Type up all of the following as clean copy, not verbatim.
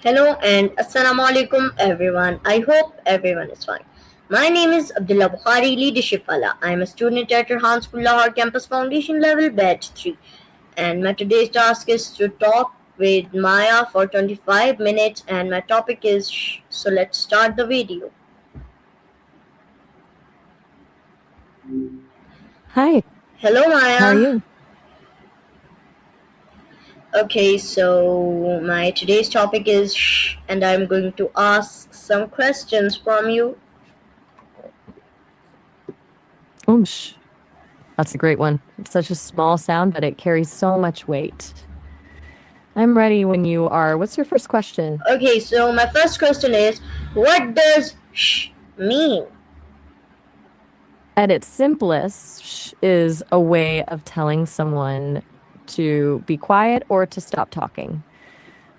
Hello and Assalamu alaikum everyone. I hope everyone is fine. My name is Abdullah Bukhari, Leadership Wala. I am a student at Rehan School Lahore Campus Foundation Level Batch 3. And my today's task is to talk with Maya for 25 minutes and my topic is Shh. So let's start the video. Hi, Hello how are Maya. you? Okay, so my today's topic is Shh, and I'm going to ask some questions from you. Shh. That's a great one. It's such a small sound, but it carries so much weight. I'm ready when you are. What's your first question? Okay, so my first question is what does shh mean? At its simplest, shh is a way of telling someone to be quiet or to stop talking.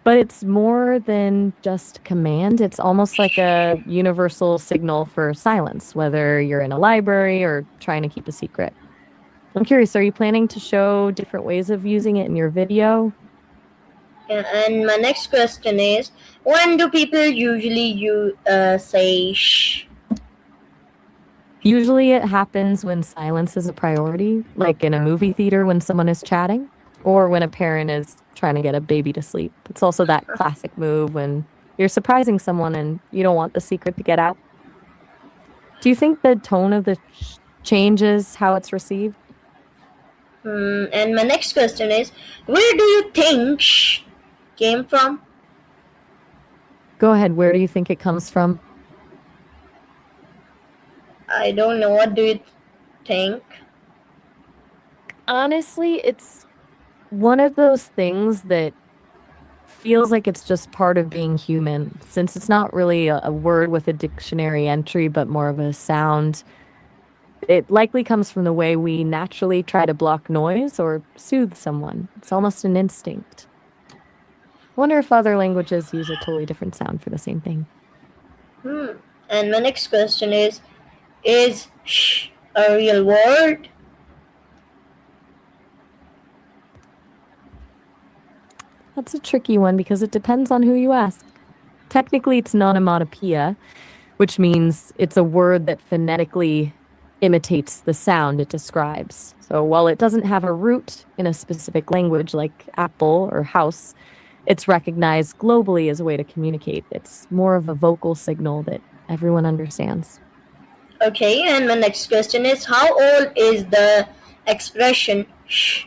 But it's more than just command. It's almost like a universal signal for silence, whether you're in a library or trying to keep a secret. I'm curious, are you planning to show different ways of using it in your video? And my next question is when do people usually say shh? Usually it happens when silence is a priority, like in a movie theater when someone is chatting, or when a parent is trying to get a baby to sleep. It's also that classic move when you're surprising someone and you don't want the secret to get out. Do you think the tone of the changes how it's received? And my next question is where do you think shh came from? Go ahead, where do you think it comes from? I don't know. What do you think? Honestly, it's one of those things that feels like it's just part of being human, since it's not really a word with a dictionary entry, but more of a sound. It likely comes from the way we naturally try to block noise or soothe someone. It's almost an instinct. I wonder if other languages use a totally different sound for the same thing. And my next question is shh a real word? That's a tricky one because it depends on who you ask. Technically, it's an onomatopoeia, which means it's a word that phonetically imitates the sound it describes. So while it doesn't have a root in a specific language like apple or house, it's recognized globally as a way to communicate. It's more of a vocal signal that everyone understands. Okay, and my next question is how old is the expression shh?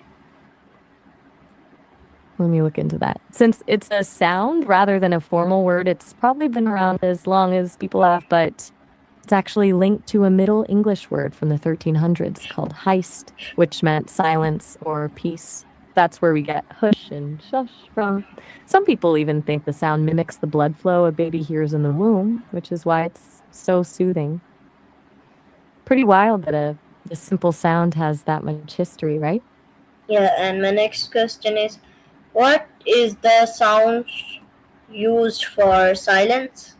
Let me look into that. Since it's a sound rather than a formal word, it's probably been around as long as people have, but it's actually linked to a Middle English word from the 1300s called heist, which meant silence or peace. That's where we get hush and shush from. Some people even think the sound mimics the blood flow a baby hears in the womb, which is why it's so soothing. Pretty wild that a simple sound has that much history, right? Yeah, and my next question is what is the sound used for silence?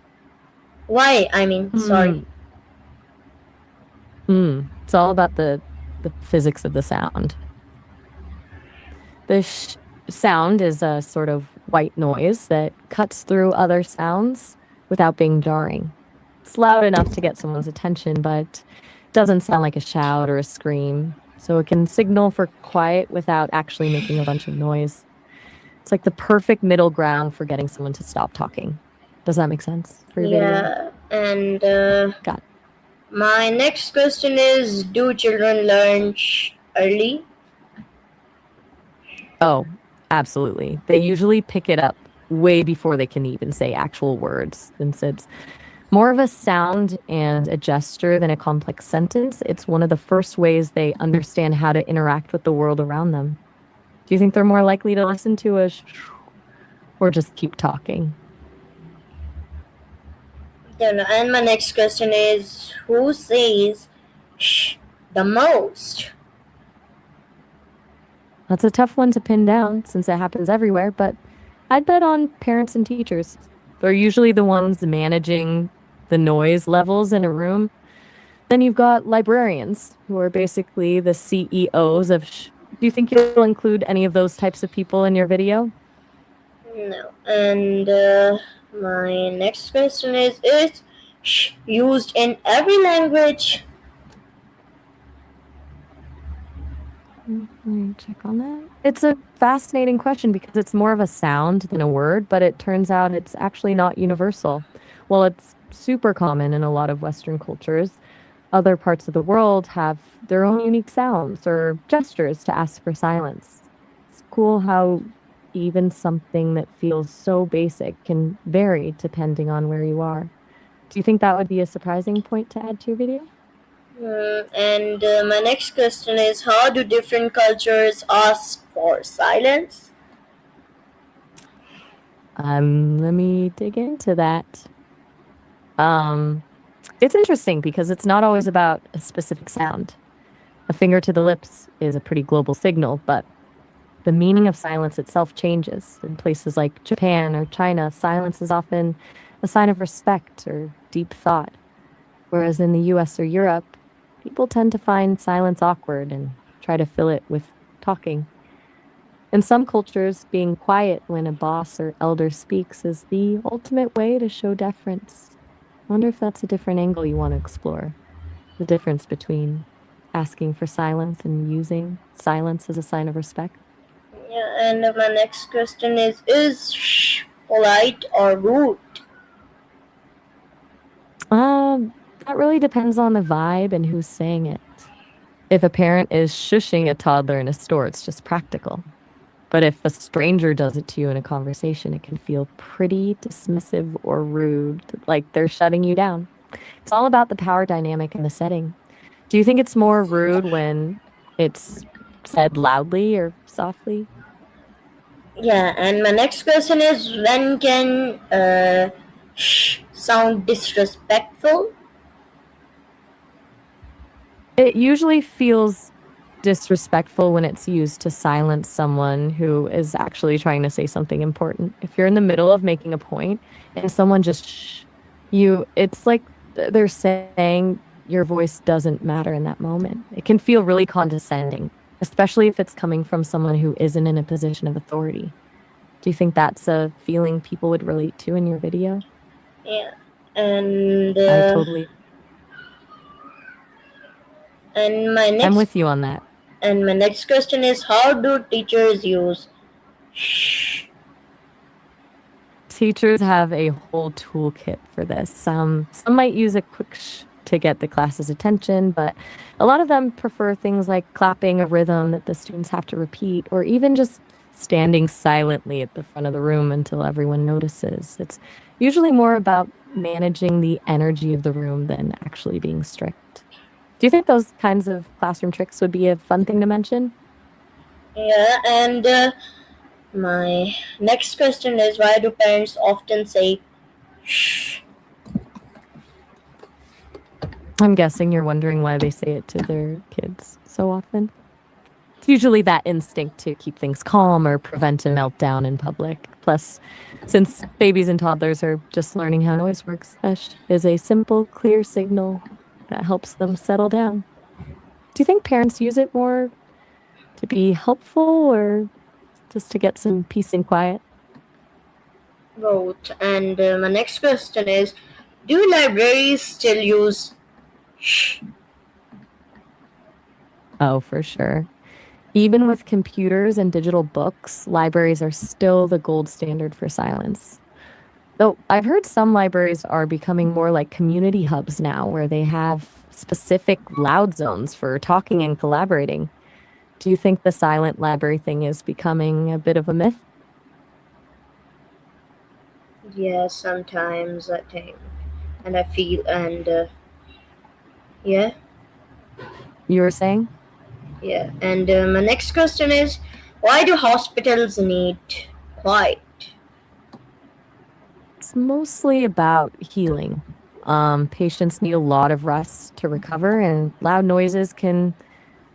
Why? I mean, sorry. Hmm. It's all about the physics of the sound. The sound is a sort of white noise that cuts through other sounds without being jarring. It's loud enough to get someone's attention, but doesn't sound like a shout or a scream. So it can signal for quiet without actually making a bunch of noise. It's like the perfect middle ground for getting someone to stop talking. Does that make sense for your video? Yeah, and Got it. my next question is do children learn early? Oh, absolutely. They usually pick it up way before they can even say actual words, since it's more of a sound and a gesture than a complex sentence. It's one of the first ways they understand how to interact with the world around them. Do you think they're more likely to listen to a or just keep talking? And my next question is who says shh the most? That's a tough one to pin down since it happens everywhere, but I'd bet on parents and teachers. They're usually the ones managing the noise levels in a room. Then you've got librarians, who are basically the CEOs of Do you think you'll include any of those types of people in your video? No. And my next question is shh used in every language? Let me check on that. It's a fascinating question because it's more of a sound than a word, but it turns out it's actually not universal. Well, it's super common in a lot of Western cultures. Other parts of the world have their own unique sounds or gestures to ask for silence. It's cool how even something that feels so basic can vary depending on where you are. Do you think that would be a surprising point to add to your video? And my next question is how do different cultures ask for silence? Let me dig into that. Um, it's interesting because it's not always about a specific sound. A finger to the lips is a pretty global signal, but the meaning of silence itself changes. In places like Japan or China, silence is often a sign of respect or deep thought, whereas in the US or Europe, people tend to find silence awkward and try to fill it with talking. In some cultures, being quiet when a boss or elder speaks is the ultimate way to show deference. I wonder if that's a different angle you want to explore. The difference between asking for silence and using silence as a sign of respect. Yeah, and my next question is shh polite or rude? That really depends on the vibe and who's saying it. If a parent is shushing a toddler in a store, it's just practical. But if a stranger does it to you in a conversation, it can feel pretty dismissive or rude, like they're shutting you down. It's all about the power dynamic in the setting. Do you think it's more rude when it's said loudly or softly? Yeah, and my next question is when can shh sound disrespectful? It usually feels disrespectful when it's used to silence someone who is actually trying to say something important. If you're in the middle of making a point and someone just shh you, it's like they're saying your voice doesn't matter in that moment. It can feel really condescending, especially if it's coming from someone who isn't in a position of authority. Do you think that's a feeling people would relate to in your video? Yeah, and I totally, and my I'm next with you on that. and my next question is how do teachers use shh? Teachers have a whole toolkit for this. Some might use a quick to get the class's attention, but a lot of them prefer things like clapping a rhythm that the students have to repeat, or even just standing silently at the front of the room until everyone notices. It's usually more about managing the energy of the room than actually being strict. Do you think those kinds of classroom tricks would be a fun thing to mention? Yeah, and my next question is why do parents often say shh? I'm guessing you're wondering why they say it to their kids so often. It's usually that instinct to keep things calm or prevent a meltdown in public. Plus, since babies and toddlers are just learning how noise works, hush is a simple, clear signal that helps them settle down. Do you think parents use it more to be helpful or just to get some peace and quiet? Both. And my next question is do libraries still use shh? Oh, for sure. Even with computers and digital books, libraries are still the gold standard for silence. Though I've heard some libraries are becoming more like community hubs now, where they have specific loud zones for talking and collaborating. Do you think the silent library thing is becoming a bit of a myth? Yeah, sometimes I think. And I feel, and yeah, You were saying? yeah. And my next question is why do hospitals need quiet? It's mostly about healing. Patients need a lot of rest to recover, and loud noises can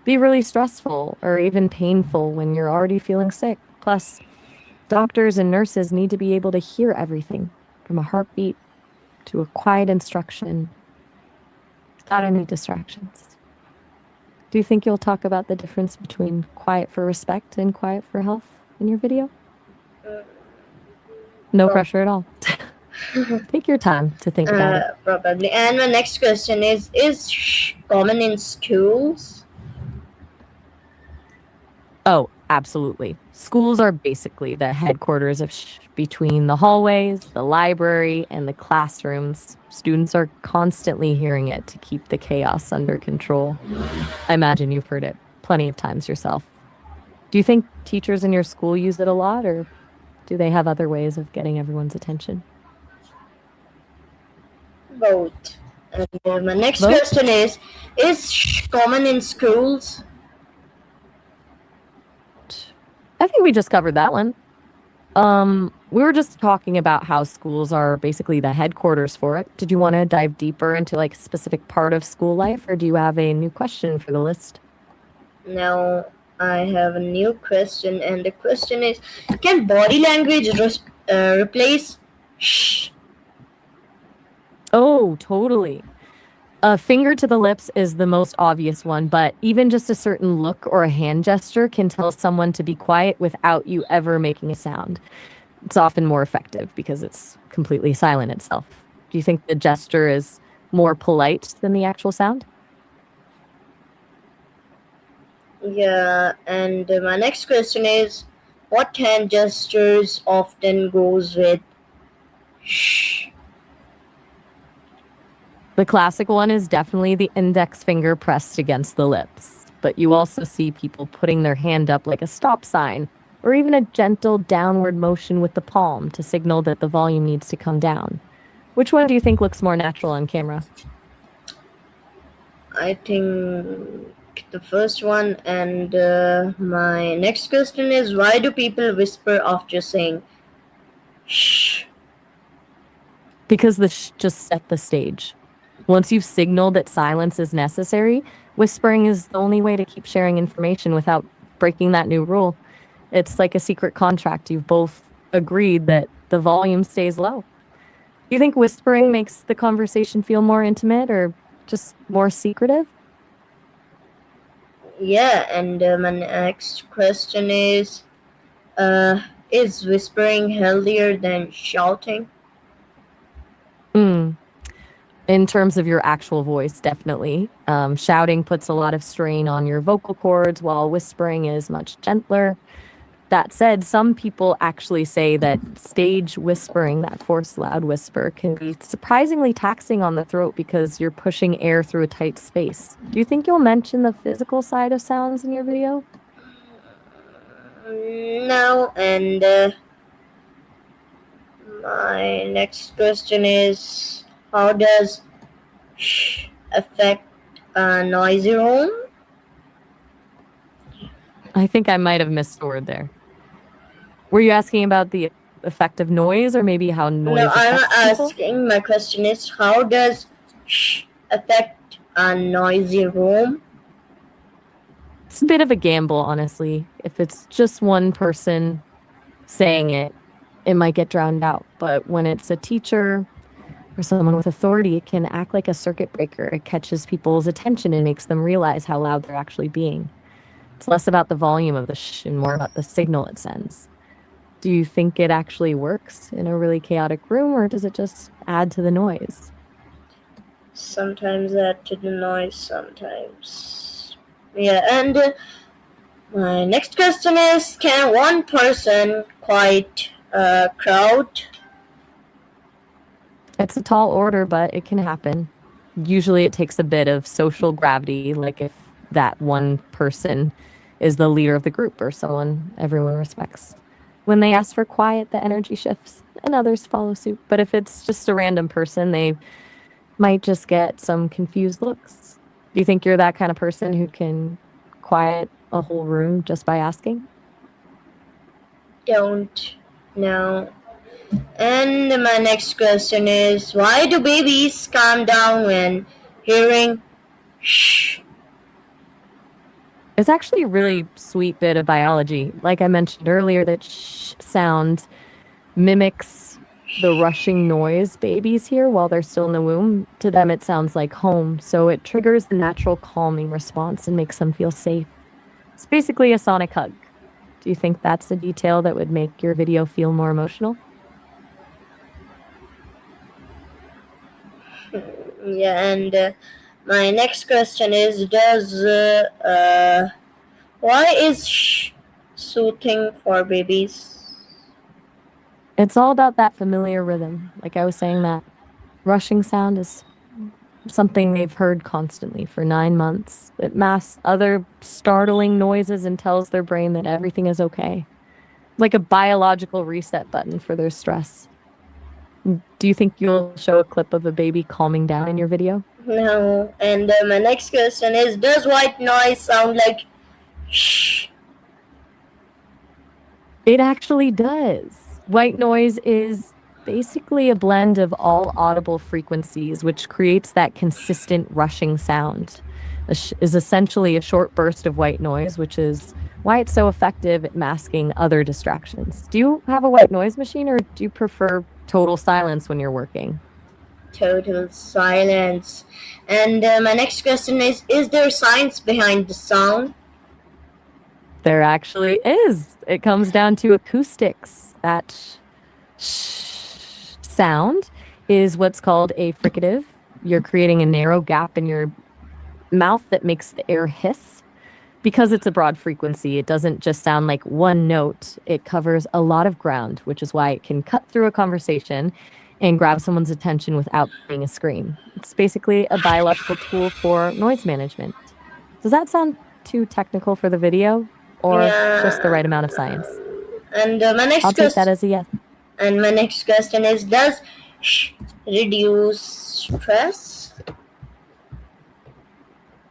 be really stressful or even painful when you're already feeling sick. Plus, doctors and nurses need to be able to hear everything from a heartbeat to a quiet instruction without any distractions. Do you think you'll talk about the difference between quiet for respect and quiet for health in your video? No Prob- pressure at all. Take your time to think about it. Probably. And my next question is shh common in schools? Oh, absolutely. Schools are basically the headquarters of between the hallways, the library, and the classrooms. Students are constantly hearing it to keep the chaos under control. I imagine you've heard it plenty of times yourself. Do you think teachers in your school use it a lot, or do they have other ways of getting everyone's attention? Both. And my next Both? question is shh common in schools? I think we just covered that one. We were just talking about how schools are basically the headquarters for it. Did you want to dive deeper into like a specific part of school life, or do you have a new question for the list? Now I have a new question, and the question is: can body language replace shh? Oh, totally. A finger to the lips is the most obvious one, but even just a certain look or a hand gesture can tell someone to be quiet without you ever making a sound. It's often more effective because it's completely silent itself. Do you think the gesture is more polite than the actual sound? Yeah, and my next question is: what hand gestures often goes with shh? The classic one is definitely the index finger pressed against the lips, but you also see people putting their hand up like a stop sign, or even a gentle downward motion with the palm to signal that the volume needs to come down. Which one do you think looks more natural on camera? I think the first one. And my next question is: why do people whisper after saying shh? Because just set the stage. Once you've signaled that silence is necessary, whispering is the only way to keep sharing information without breaking that new rule. It's like a secret contract. You've both agreed that the volume stays low. Do you think whispering makes the conversation feel more intimate or just more secretive? Yeah, and my next question is whispering healthier than shouting? Hmm. In terms of your actual voice, definitely. Shouting puts a lot of strain on your vocal cords, while whispering is much gentler. That said, some people actually say that stage whispering, that forced loud whisper, can be surprisingly taxing on the throat because you're pushing air through a tight space. Do you think you'll mention the physical side of sounds in your video? No, and my next question is: how does shh affect a noisy room? I think I might have missed a word there. Were you asking about the effect of noise or maybe how No, noise I'm affects people? asking. My question is: how does shh affect a noisy room? It's a bit of a gamble, honestly. If it's just one person saying it, it might get drowned out. But when it's a teacher or someone with authority, it can act like a circuit breaker. It catches people's attention and makes them realize how loud they're actually being. It's less about the volume of the shh and more about the signal it sends. Do you think it actually works in a really chaotic room, or does it just add to the noise? Sometimes add to the noise, sometimes. Yeah, and my next question is: can one person quiet a crowd? It's a tall order, but it can happen. Usually it takes a bit of social gravity, like if that one person is the leader of the group or someone everyone respects. When they ask for quiet, the energy shifts and others follow suit. But if it's just a random person, they might just get some confused looks. Do you think you're that kind of person who can quiet a whole room just by asking? Don't know. And my next question is: why do babies calm down when hearing shh? It's actually a really sweet bit of biology. Like I mentioned earlier, that shh sound mimics the rushing noise babies hear while they're still in the womb. To them, it sounds like home. So it triggers the natural calming response and makes them feel safe. It's basically a sonic hug. Do you think that's a detail that would make your video feel more emotional? Yeah, and my next question is: Does why is soothing for babies? It's all about that familiar rhythm. Like I was saying, that rushing sound is something they've heard constantly for 9 months. It masks other startling noises and tells their brain that everything is okay. Like a biological reset button for their stress. Do you think you'll show a clip of a baby calming down in your video? No. And my next question is: Does white noise sound like shh? It actually does. White noise is basically a blend of all audible frequencies, which creates that consistent rushing sound. Is essentially a short burst of white noise, which is why it's so effective at masking other distractions. Do you have a white noise machine or do you prefer total silence when you're working? Total silence. And my next question is: Is there science behind the sound? There actually is. It comes down to acoustics. That sound is what's called a fricative. You're creating a narrow gap in your mouth that makes the air hiss. Because it's a broad frequency, it doesn't just sound like one note. It covers a lot of ground, which is why it can cut through a conversation and grab someone's attention without being a scream. It's basically a biological tool for noise management. Does that sound too technical for the video or just the Yeah. right amount of science? And my I'll next take that question. as a yes. And my next question is: Does shh reduce stress?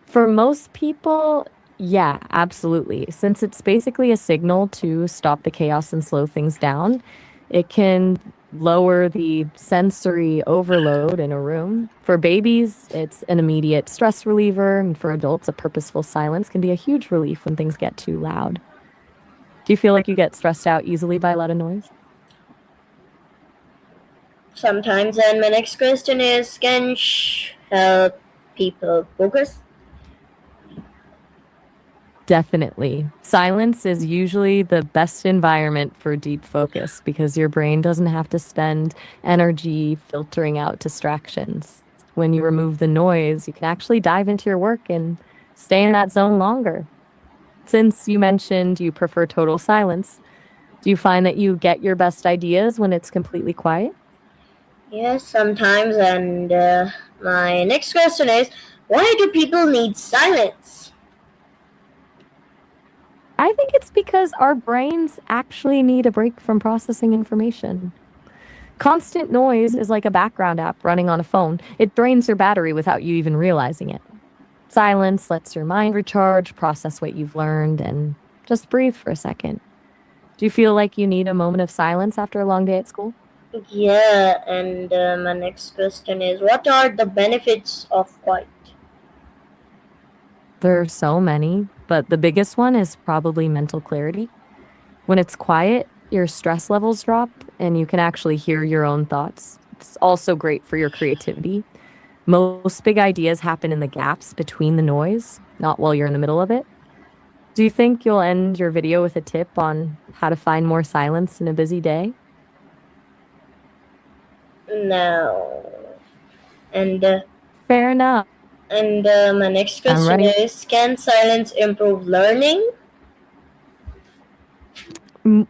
For most people, yeah, absolutely. Since it's basically a signal to stop the chaos and slow things down, it can lower the sensory overload in a room. For babies, it's an immediate stress reliever, and for adults, a purposeful silence can be a huge relief when things get too loud. Do you feel like you get stressed out easily by a lot of noise? Sometimes. And my next question is: Can shh help people focus? Definitely. Silence is usually the best environment for deep focus because your brain doesn't have to spend energy filtering out distractions. When you remove the noise, you can actually dive into your work and stay in that zone longer. Since you mentioned you prefer total silence, do you find that you get your best ideas when it's completely quiet? Yes, sometimes. And my next question is: Why do people need silence? I think it's because our brains actually need a break from processing information. Constant noise is like a background app running on a phone. It drains your battery without you even realizing it. Silence lets your mind recharge, process what you've learned, and just breathe for a second. Do you feel like you need a moment of silence after a long day at school? Yeah, and my next question is: What are the benefits of quiet? There are so many, but the biggest one is probably mental clarity. When it's quiet, your stress levels drop and you can actually hear your own thoughts. It's also great for your creativity. Most big ideas happen in the gaps between the noise, not while you're in the middle of it. Do you think you'll end your video with a tip on how to find more silence in a busy day? No. And Fair enough. my next I'm question ready. is: Can silence improve learning?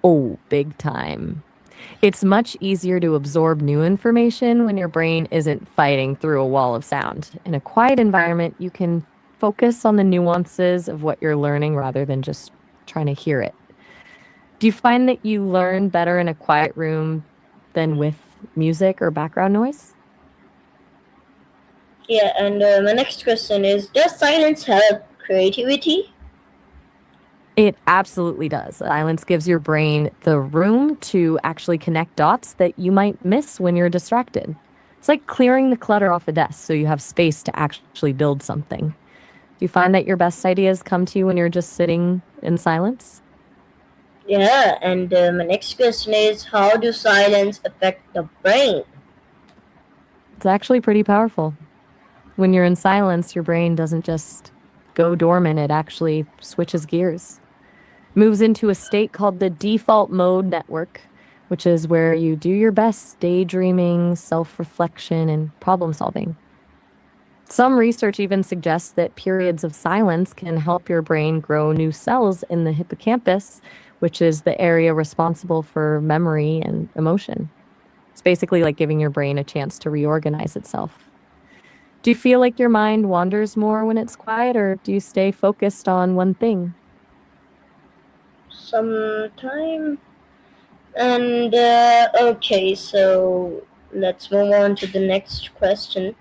Oh, big time. It's much easier to absorb new information when your brain isn't fighting through a wall of sound. In a quiet environment, you can focus on the nuances of what you're learning rather than just trying to hear it. Do you find that you learn better in a quiet room than with music or background noise? Yeah, and my next question is: Does silence help creativity? It absolutely does. Silence gives your brain the room to actually connect dots that you might miss when you're distracted. It's like clearing the clutter off a desk so you have space to actually build something. Do you find that your best ideas come to you when you're just sitting in silence? Yeah, and my next question is: How do silence affect the brain? It's actually pretty powerful. When you're in silence, your brain doesn't just go dormant, it actually switches gears, moves into a state called the default mode network, which is where you do your best daydreaming, self reflection, and problem solving. Some research even suggests that periods of silence can help your brain grow new cells in the hippocampus, which is the area responsible for memory and emotion. It's basically like giving your brain a chance to reorganize itself. Do you feel like your mind wanders more when it's quiet, or do you stay focused on one thing? Sometime. And okay, so let's move on to the next question.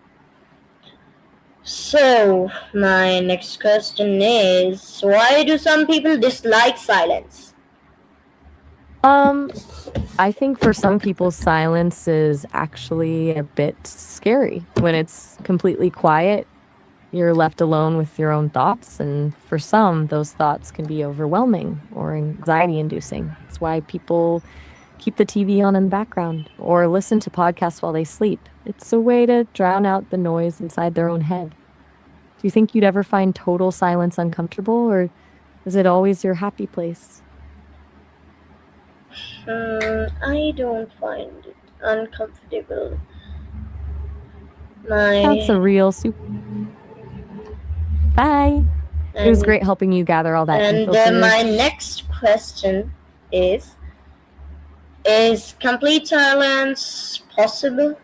So, my next question is, why do some people dislike silence? Um, I think for some people, silence is actually a bit scary. When it's completely quiet, you're left alone with your own thoughts. And for some, those thoughts can be overwhelming or anxiety inducing. That's why people keep the TV on in the background or listen to podcasts while they sleep. It's a way to drown out the noise inside their own head. Do you think you'd ever find total silence uncomfortable, or is it always your happy place? I don't find it uncomfortable. That's My a real super. Bye. It was and great helping you gather all that and info for my this. next question is: is complete silence possible?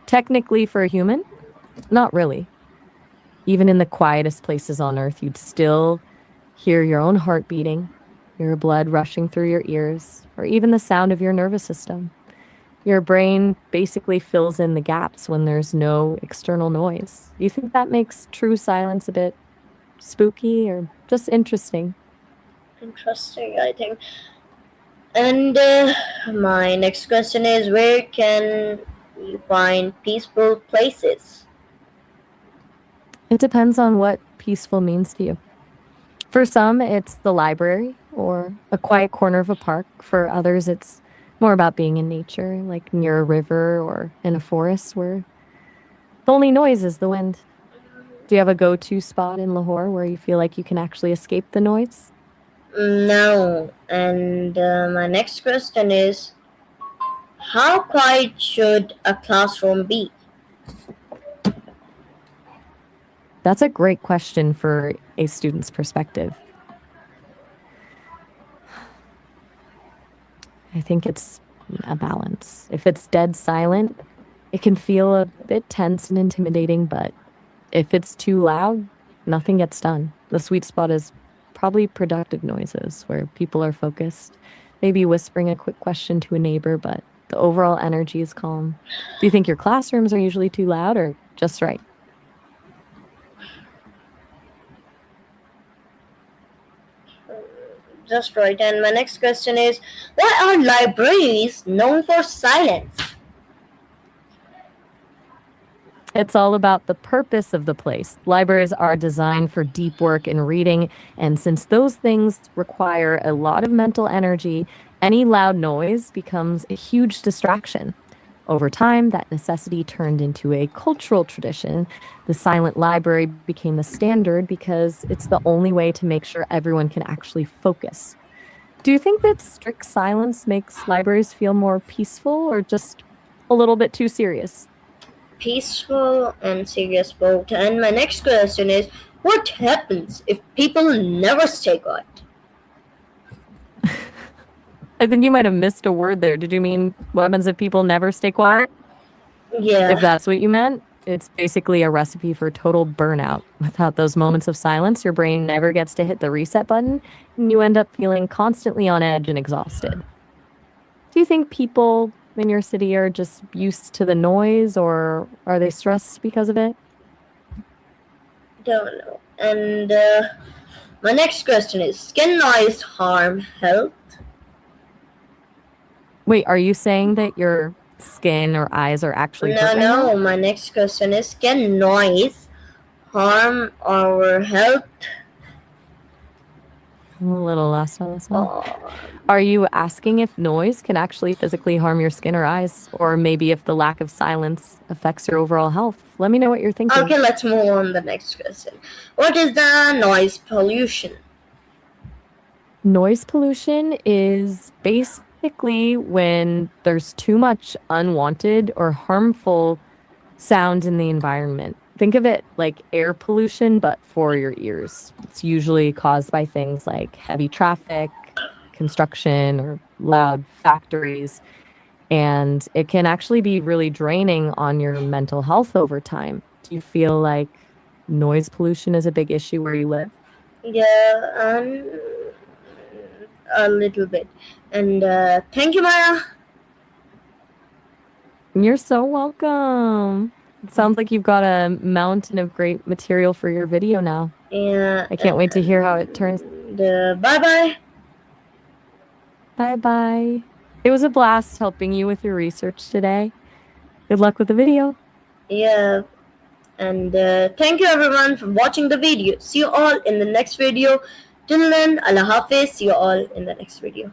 Technically, for a human, not really. Even in the quietest places on earth, you'd still hear your own heart beating, your blood rushing through your ears, or even the sound of your nervous system. Your brain basically fills in the gaps when there's no external noise. Do you think that makes true silence a bit spooky or just interesting? Interesting, I think. And my next question is: where can we find peaceful places? It depends on what peaceful means to you. For some, it's the library or a quiet corner of a park. For others, it's more about being in nature, like near a river or in a forest where the only noise is the wind. Do you have a go to spot in Lahore where you feel like you can actually escape the noise? No. And my next question is: how quiet should a classroom be? That's a great question for a student's perspective. I think it's a balance. If it's dead silent, it can feel a bit tense and intimidating, but if it's too loud, nothing gets done. The sweet spot is probably productive noises where people are focused, maybe whispering a quick question to a neighbor, but the overall energy is calm. Do you think your classrooms are usually too loud or just right? Just right. And my next question is: why are libraries known for silence? It's all about the purpose of the place. Libraries are designed for deep work and reading, and since those things require a lot of mental energy, any loud noise becomes a huge distraction. Over time, that necessity turned into a cultural tradition. The silent library became the standard because it's the only way to make sure everyone can actually focus. Do you think that strict silence makes libraries feel more peaceful or just a little bit too serious? Peaceful and serious both. And my next question is: what happens if people never stay quiet? I think you might have missed a word there. Did you mean what happens if people never stay quiet? If Yeah, that's what you meant, it's basically a recipe for total burnout. Without those moments of silence, your brain never gets to hit the reset button, and you end up feeling constantly on edge and exhausted. Do you think people in your city are just used to the noise, or are they stressed because of it? don't know. And my next question is: can noise harm health? Wait, are you saying that your skin or eyes are actually hurt No, right now? no. My next question is: can noise harm our health? I'm a little lost on this one. Uh, Are you asking if noise can actually physically harm your skin or eyes? Or maybe if the lack of silence affects your overall health? Let me know what you're thinking. okay, let's move on to the next question. What is the noise pollution? Noise pollution is basically when there's too much unwanted or harmful sound in the environment. Think of it like air pollution, but for your ears. It's usually caused by things like heavy traffic, construction, or loud factories. And it can actually be really draining on your mental health over time. Do you feel like noise pollution is a big issue where you live? Yeah, a little bit. And thank you, Maya. You're so welcome. It sounds like you've got a mountain of great material for your video now. Yeah, I can't wait to hear how it turns. bye bye. Bye bye. It was a blast helping you with your research today. Good luck with the video. Yeah, and thank you everyone for watching the video. See you all in the next video. Till then, Allah Hafiz. See you all in the next video.